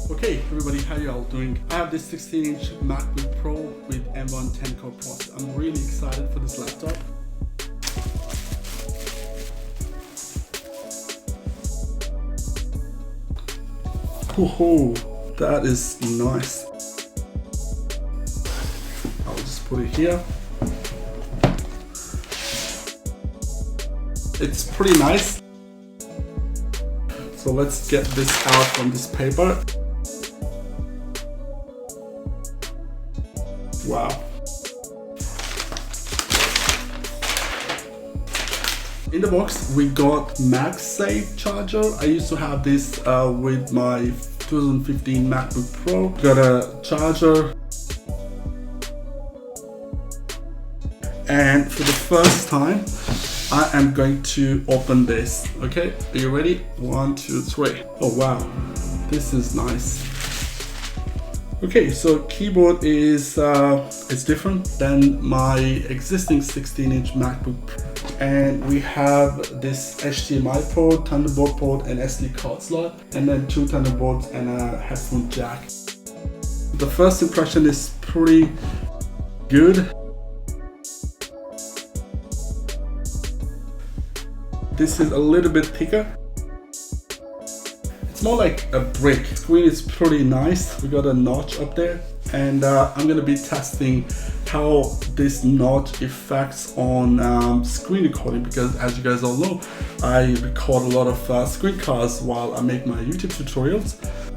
Okay everybody, how you all doing? I have this 16-inch MacBook Pro with M1 10-core processor. I'm really excited for this laptop. Oh, that is nice. I'll just put it here. It's pretty nice. So let's get this out from this paper. Wow. In the box, we got MagSafe charger. I used to have this with my 2015 MacBook Pro. Got a charger. And for the first time, I am going to open this. Okay, are you ready? 1, 2, 3. Oh wow, this is nice. Okay, so keyboard is it's different than my existing 16-inch MacBook Pro. And we have this HDMI port, Thunderbolt port, and SD card slot, and then 2 Thunderbolts and a headphone jack. The first impression is pretty good. This is a little bit thicker. It's more like a brick. Screen is pretty nice. We got a notch up there, and I'm gonna be testing how this notch affects on screen recording, because as you guys all know, I record a lot of screencasts while I make my YouTube tutorials.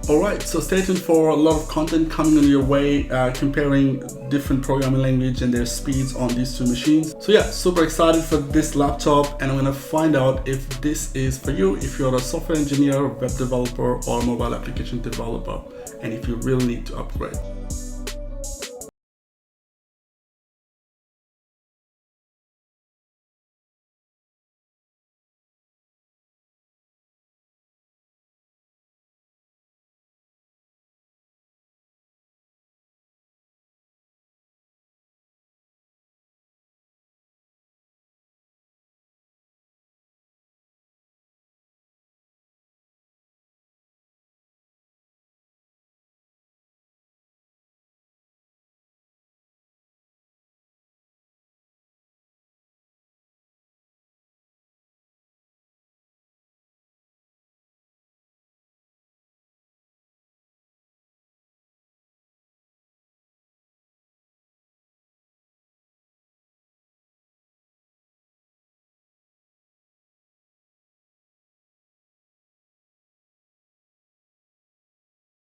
Alright, so stay tuned for a lot of content coming on your way, comparing different programming language and their speeds on these two machines. So yeah, super excited for this laptop, and I'm gonna find out if this is for you, if you're a software engineer, web developer, or mobile application developer, and if you really need to upgrade.